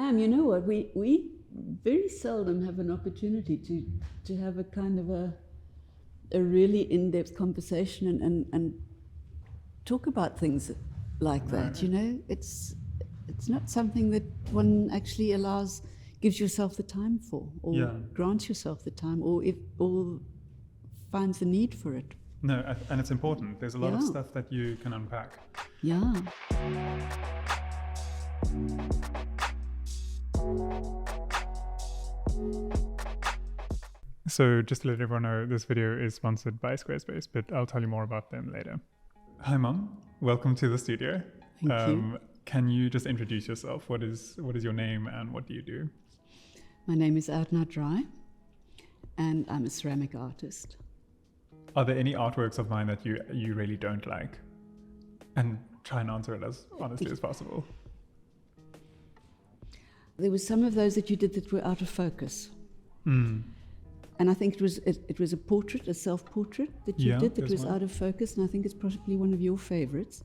am. You know what? We very seldom have an opportunity to have a kind of a really in-depth conversation and talk about things like that. You know, it's not something that one actually gives yourself the time for, or grants yourself the time, or finds the need for it. No, and it's important. There's a lot of stuff that you can unpack. Yeah. So just to let everyone know, this video is sponsored by Squarespace, but I'll tell you more about them later. Hi, Mom. Welcome to the studio. Thank you. Can you just introduce yourself? What is your name and what do you do? My name is Erna Dry, and I'm a ceramic artist. Are there any artworks of mine that you really don't like? And try and answer it as honestly as possible. There were some of those that you did that were out of focus. And I think it was a portrait, a self-portrait that you did that was out of focus, and I think it's probably one of your favorites.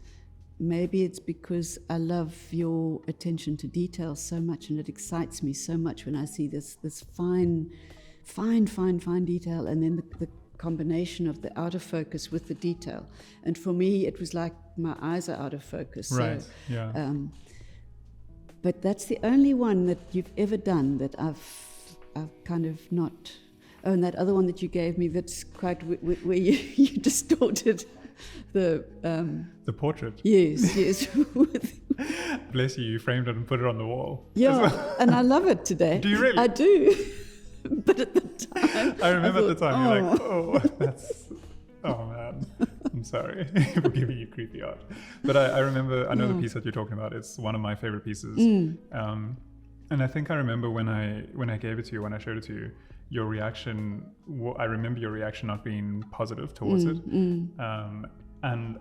Maybe it's because I love your attention to detail so much, and it excites me so much when I see this fine detail, and then the combination of the out of focus with the detail. And for me, it was like my eyes are out of focus. Right. So, but that's the only one that you've ever done that I've kind of not. Oh, and that other one that you gave me, that's quite where you distorted the portrait. Yes. Bless you framed it and put it on the wall. Yeah, and I love it today. Do you really? I do. But at the time, I remember at the time you're like, oh man, I'm sorry for giving you creepy art. But I remember, I know the piece that you're talking about. It's one of my favorite pieces. And I think I remember when I gave it to you, when I showed it to you, your reaction, I remember your reaction not being positive towards it. And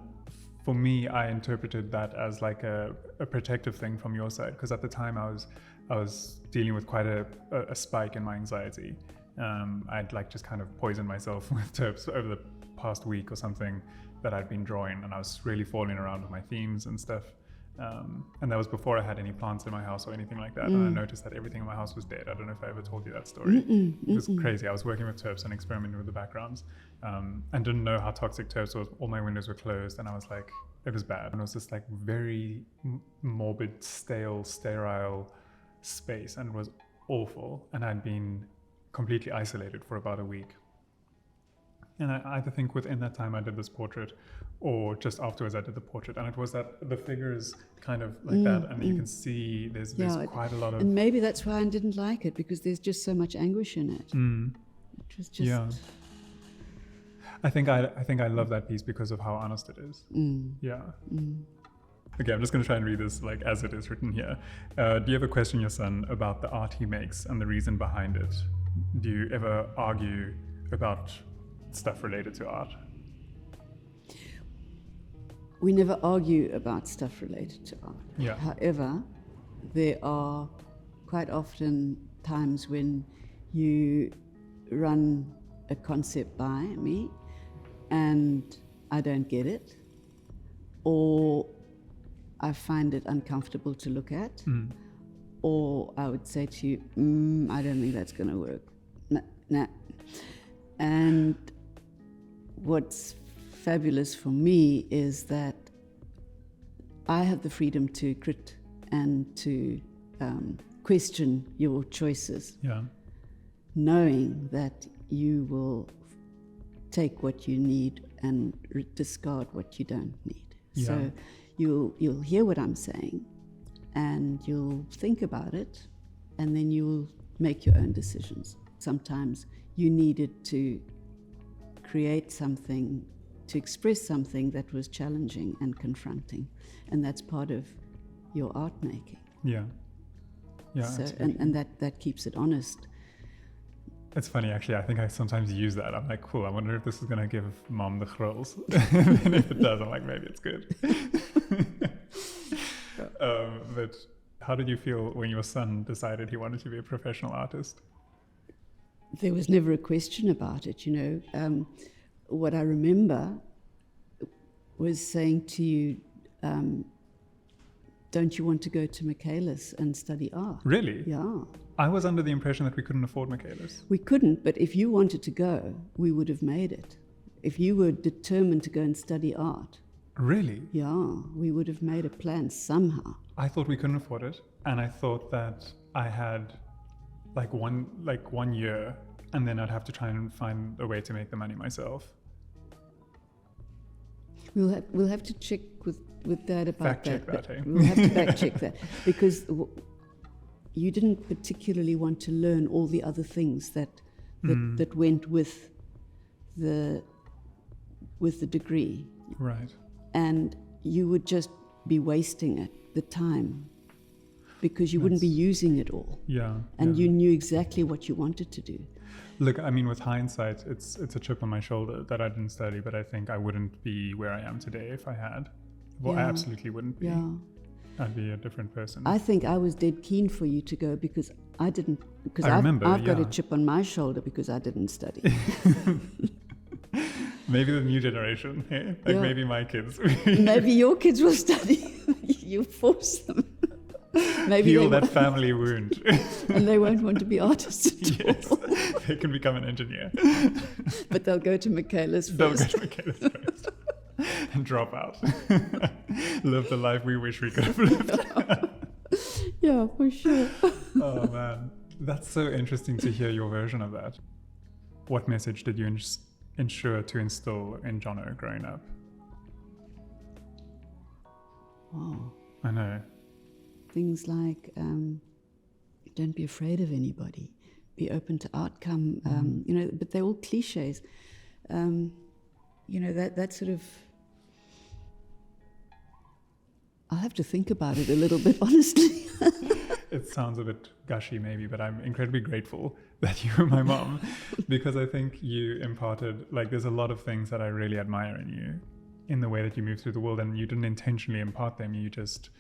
for me, I interpreted that as like a protective thing from your side, because at the time I was dealing with quite a spike in my anxiety. I'd like just kind of poisoned myself with terps over the past week or something that I'd been drawing, and I was really falling around with my themes and stuff. And that was before I had any plants in my house or anything like that. And I noticed that everything in my house was dead. I don't know if I ever told you that story. It was crazy. I was working with terps and experimenting with the backgrounds, and didn't know how toxic terps was. All my windows were closed, and I was like, it was bad. And it was this like very morbid, stale, sterile space, and it was awful. And I'd been completely isolated for about a week. And I either think within that time I did this portrait, or just afterwards I did the portrait, and it was that the figure is kind of like that, and you can see there's quite a lot of. And maybe that's why I didn't like it, because there's just so much anguish in it. It was just. Yeah. I think I love that piece because of how honest it is. Yeah. Okay, I'm just going to try and read this like as it is written here. Do you ever question your son about the art he makes and the reason behind it? Do you ever argue about stuff related to art? We never argue about stuff related to art. Yeah. However, there are quite often times when you run a concept by me and I don't get it, or I find it uncomfortable to look at, or I would say to you, I don't think that's going to work. Nah. And what's fabulous for me is that I have the freedom to crit and to question your choices, knowing that you will take what you need and discard what you don't need. So you'll hear what I'm saying, and you'll think about it, and then you'll make your own decisions. Sometimes you needed to create something, to express something that was challenging and confronting, and that's part of your art making. Yeah. So, and that keeps it honest. It's funny, actually. I think I sometimes use that. I'm like, cool, I wonder if this is going to give mom the chrills. And if it does, I'm like, maybe it's good. But how did you feel when your son decided he wanted to be a professional artist? There was never a question about it, you know. What I remember was saying to you, don't you want to go to Michaelis and study art? Really? Yeah. I was under the impression that we couldn't afford Michaelis. We couldn't, but if you wanted to go, we would have made it. If you were determined to go and study art, Really? yeah, we would have made a plan somehow. I thought we couldn't afford it, and I thought that I had like one year, and then I'd have to try and find a way to make the money myself. We'll have to check with Dad about Fact check that, hey? We'll have to fact check that, because you didn't particularly want to learn all the other things that went with the degree, Right. and you would just be wasting it, the time, because you wouldn't be using it all. Yeah. And yeah. you knew exactly what you wanted to do. Look, I mean, with hindsight, it's a chip on my shoulder that I didn't study, but I think I wouldn't be where I am today if I had. Well, I Yeah. absolutely wouldn't be. Yeah. I'd be a different person. I think I was dead keen for you to go because I didn't. Because I remember, I've got a yeah. chip on my shoulder because I didn't study. Maybe the new generation, eh? Like Yeah. maybe my kids. Maybe your kids will study. You force them. Maybe Heal they that family wound. and they won't want to be artists at Yes, all. they can become an engineer. But they'll go to Michaelis They'll go first. to Michaelis first and drop out. Live the life we wish we could have lived. Yeah, for sure. Oh man, that's so interesting to hear your version of that. What message did you ensure to instill in Jono growing up? Wow. I know. Things like don't be afraid of anybody, be open to outcome, but they're all cliches. That sort of, I'll have to think about it a little bit, honestly. It sounds a bit gushy maybe, but I'm incredibly grateful that you were my mom, because I think you imparted, like, there's a lot of things that I really admire in you, in the way that you move through the world, and you didn't intentionally impart them. You just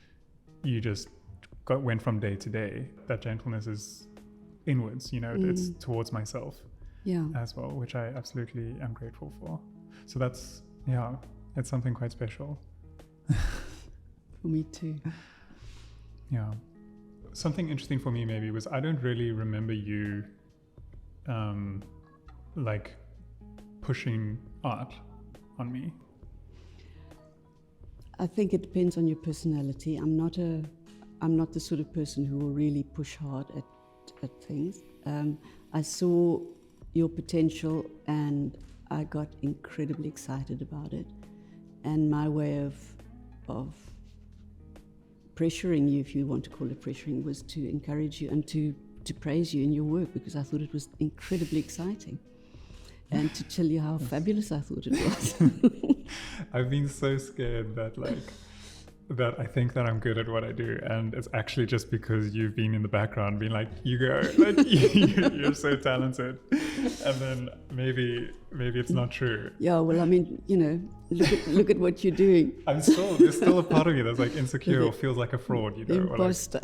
went from day to day. That gentleness is inwards, it's towards myself Yeah. as well, which I absolutely am grateful for. So that's, it's something quite special. For me too. Yeah. Something interesting for me maybe was I don't really remember you like pushing art on me. I think it depends on your personality. I'm not the sort of person who will really push hard at things. I saw your potential and I got incredibly excited about it. And my way of pressuring you, if you want to call it pressuring, was to encourage you and to praise you in your work, because I thought it was incredibly exciting. And to tell you how fabulous I thought it was. I've been so scared that I think that I'm good at what I do, and it's actually just because you've been in the background being like, you go, like you're so talented, and then maybe it's not true. Yeah, well, I mean, look at what you're doing. There's still a part of me that's like insecure or feels like a fraud, The imposter.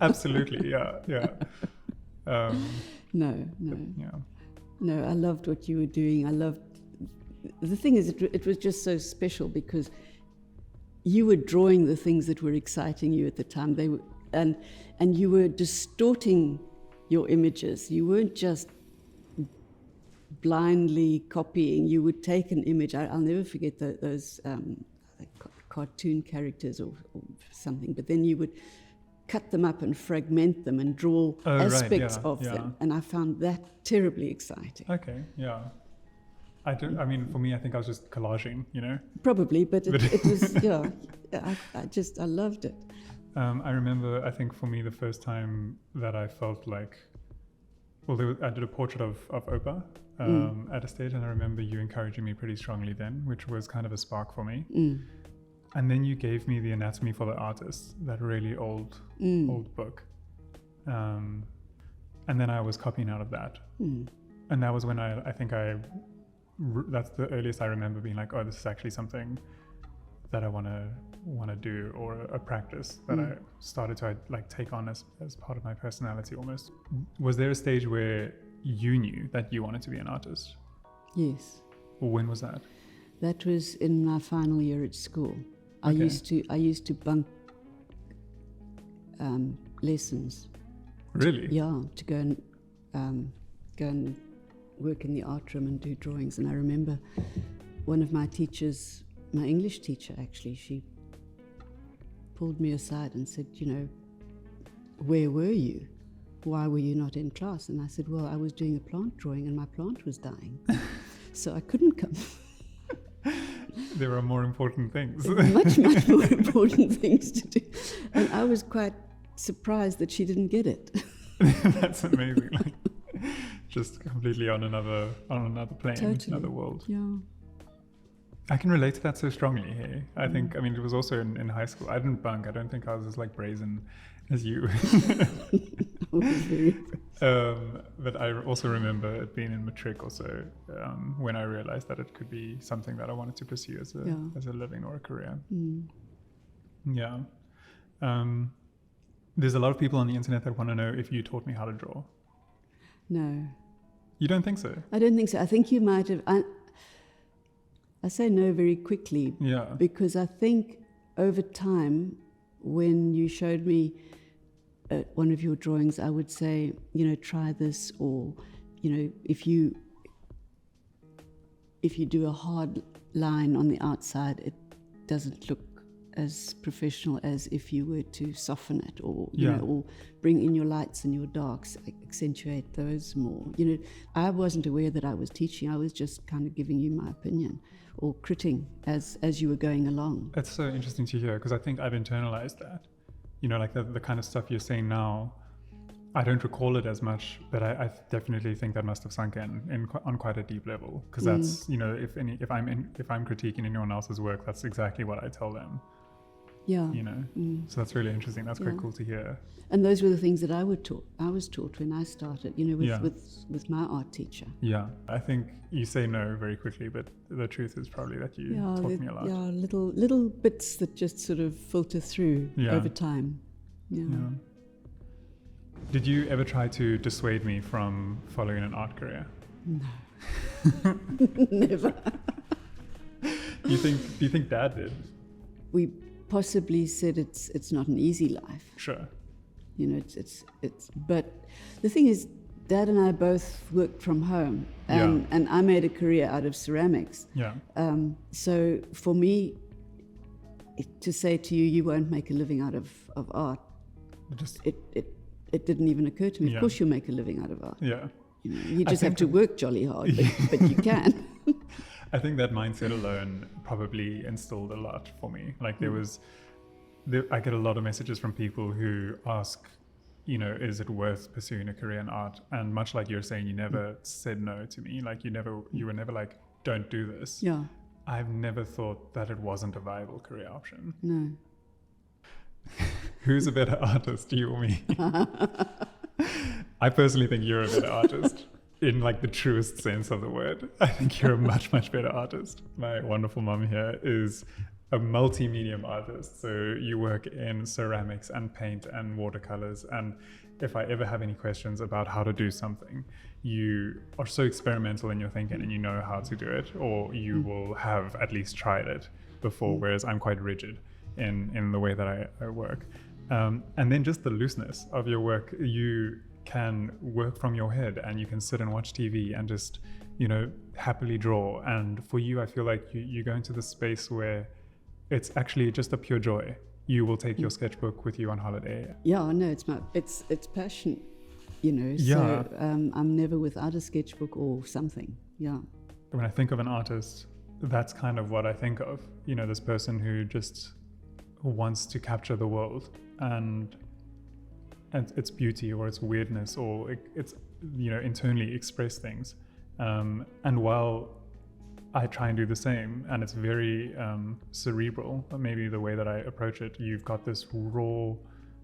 Absolutely, yeah. No. Yeah. No, I loved what you were doing. The thing is, it was just so special because you were drawing the things that were exciting you at the time. They were, and you were distorting your images. You weren't just blindly copying. You would take an image. I'll never forget those cartoon characters or something. But then you would cut them up and fragment them and draw aspects of them. And I found that terribly exciting. Okay, yeah. For me, I think I was just collaging, Probably, but it was, I loved it. I remember, I think for me, the first time that I felt like, I did a portrait of Oprah at a stage, and I remember you encouraging me pretty strongly then, which was kind of a spark for me. And then you gave me the Anatomy for the Artist, that really old book. And then I was copying out of that. And that was when I think that's the earliest I remember being like, oh, this is actually something that I want to do, or a practice that I started to take on as part of my personality almost. Was there a stage where you knew that you wanted to be an artist? Yes. When was that? That was in my final year at school. Okay. I used to bunk lessons. Really? Yeah, to go and work in the art room and do drawings. And I remember one of my teachers, my English teacher actually, she pulled me aside and said, where were you? Why were you not in class? And I said, well, I was doing a plant drawing and my plant was dying. So I couldn't come. There are more important things. Much more important things to do. And I was quite surprised that she didn't get it. That's amazing. Like, just completely on another plane, Totally. another world. Yeah. I can relate to that so strongly here. I think, it was also in high school. I didn't bunk. I don't think I was as like brazen as you. I was very But I also remember it being in matric also, when I realized that it could be something that I wanted to pursue as a living or a career. Yeah. There's a lot of people on the internet that want to know if you taught me how to draw. No. You don't think so? I don't think so. I think you might have. I say no very quickly. Yeah. Because I think over time, when you showed me one of your drawings, I would say, try this, or, if you do a hard line on the outside, it doesn't look as professional as if you were to soften it, or or bring in your lights and your darks, accentuate those more. I wasn't aware that I was teaching. I was just kind of giving you my opinion or critting as you were going along. It's so interesting to hear, because I think I've internalized that. Like the kind of stuff you're saying now, I don't recall it as much, but I definitely think that must have sunk in on quite a deep level, because that's, if I'm critiquing anyone else's work, that's exactly what I tell them. Yeah. So that's really interesting. That's quite cool to hear. And those were the things that I was taught when I started, with my art teacher. Yeah. I think you say no very quickly, but the truth is probably that you taught me a lot. Yeah, little bits that just sort of filter through over time. Yeah. Did you ever try to dissuade me from following an art career? No. Never. Do you think Dad did? We possibly said it's not an easy life. Sure. It's but the thing is, Dad and I both worked from home, and I made a career out of ceramics. Yeah. So for me, to say to you won't make a living out of art, it didn't even occur to me. Yeah. Of course you'll make a living out of art. Yeah. You just have to work jolly hard, but you can. I think that mindset alone probably instilled a lot for me. Like I get a lot of messages from people who ask, is it worth pursuing a career in art? And much like you're saying, you never said no to me. Like you were never like, don't do this. Yeah. I've never thought that it wasn't a viable career option. No. Who's a better artist, you or me? I personally think you're a better artist. In like the truest sense of the word. I think you're a much, much better artist. My wonderful mum here is a multi-medium artist. So you work in ceramics and paint and watercolors. And if I ever have any questions about how to do something, you are so experimental in your thinking and you know how to do it, or you will have at least tried it before, whereas I'm quite rigid in the way that I work. And then just the looseness of your work. You can work from your head and you can sit and watch TV and just, happily draw. And for you, I feel like you go into the space where it's actually just a pure joy. You will take your sketchbook with you on holiday. Yeah, no, it's passion, Yeah. So I'm never without a sketchbook or something. Yeah. When I think of an artist, that's kind of what I think of. This person who just wants to capture the world and its beauty or its weirdness, or it's internally express things. And while I try and do the same, and it's very cerebral, maybe the way that I approach it, you've got this raw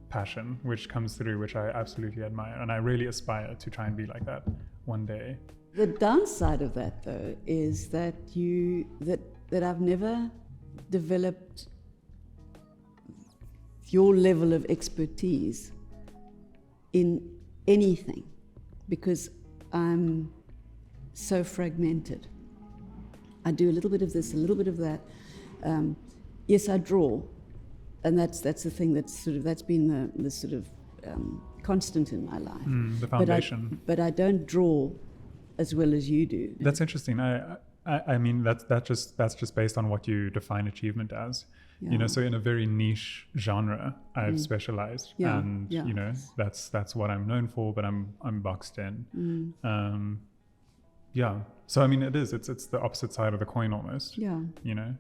passion which comes through, which I absolutely admire, and I really aspire to try and be like that one day. The downside of that, though, is that that I've never developed your level of expertise in anything, because I'm so fragmented. I do a little bit of this, a little bit of that. Yes, I draw, and that's the thing that's been the sort of constant in my life. The foundation. But I don't draw as well as you do. That's interesting. I mean, that's just based on what you define achievement as. Yeah. You know, so in a very niche genre, I've specialized, and you know, that's what I'm known for. But I'm boxed in. Yeah. So I mean, it's the opposite side of the coin almost. Yeah. You know,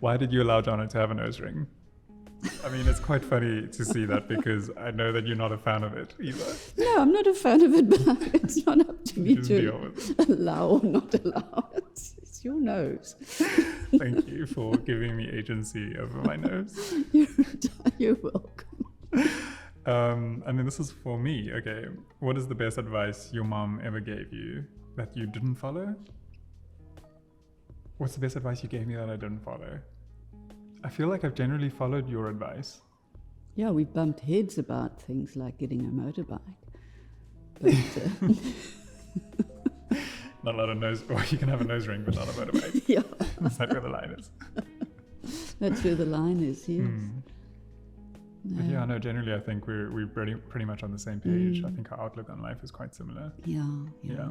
why did you allow Jono to have a nose ring? I mean, it's quite funny to see that because I know that you're not a fan of it either. No, I'm not a fan of it, but it's not up to me Just deal with it. to allow or not allow it. It's your nose. Thank you for giving me agency over my nose. You're welcome. And then this is for me. Okay, what is the best advice your mom ever gave you that you didn't follow? What's the best advice you gave me that I didn't follow? I feel like I've generally followed your advice. Yeah, we bumped heads about things like getting a motorbike. But, Not a lot of nose, or you can have a nose ring, but not a motorbike. yeah. Is that where the line is? That's where the line is, yes. But yeah, no, generally I think we're pretty much on the same page. I think our outlook on life is quite similar. Yeah.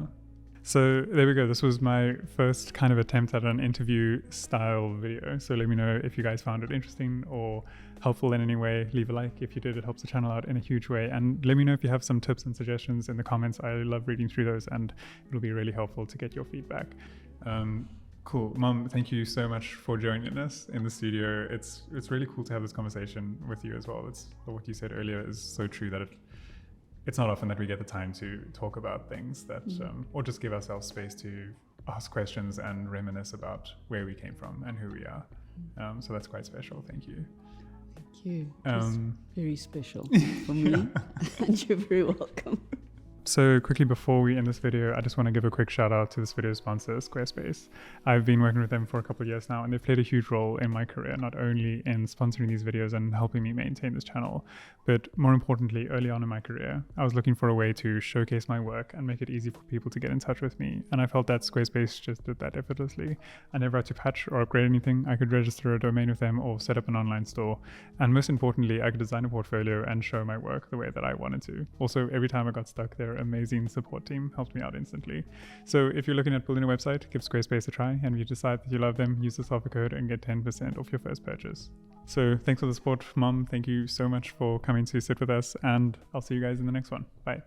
So there we go. This was my first kind of attempt at an interview style video. So let me know if you guys found it interesting or helpful in any way. Leave a like if you did. It helps the channel out in a huge way. And let me know if you have some tips and suggestions in the comments. I love reading through those, and it'll be really helpful to get your feedback. Cool. Mom, thank you so much for joining us in the studio. It's really cool to have this conversation with you as well. It's what you said earlier is so true, that it's not often that we get the time to talk about things that, or just give ourselves space to ask questions and reminisce about where we came from and who we are. So that's quite special. Thank you. Thank you. It's very special for me. And you're very welcome. So quickly before we end this video, I just want to give a quick shout out to this video's sponsor, Squarespace. I've been working with them for a couple of years now, and they've played a huge role in my career, not only in sponsoring these videos and helping me maintain this channel, but more importantly, early on in my career, I was looking for a way to showcase my work and make it easy for people to get in touch with me. And I felt that Squarespace just did that effortlessly. I never had to patch or upgrade anything. I could register a domain with them or set up an online store. And most importantly, I could design a portfolio and show my work the way that I wanted to. Also, every time I got stuck, their amazing support team helped me out instantly. So if you're looking at building a website, give Squarespace a try, and if you decide that you love them, use this offer code and get 10% off your first purchase. So thanks for the support, Mom. Thank you so much for coming to sit with us, and I'll see you guys in the next one. Bye.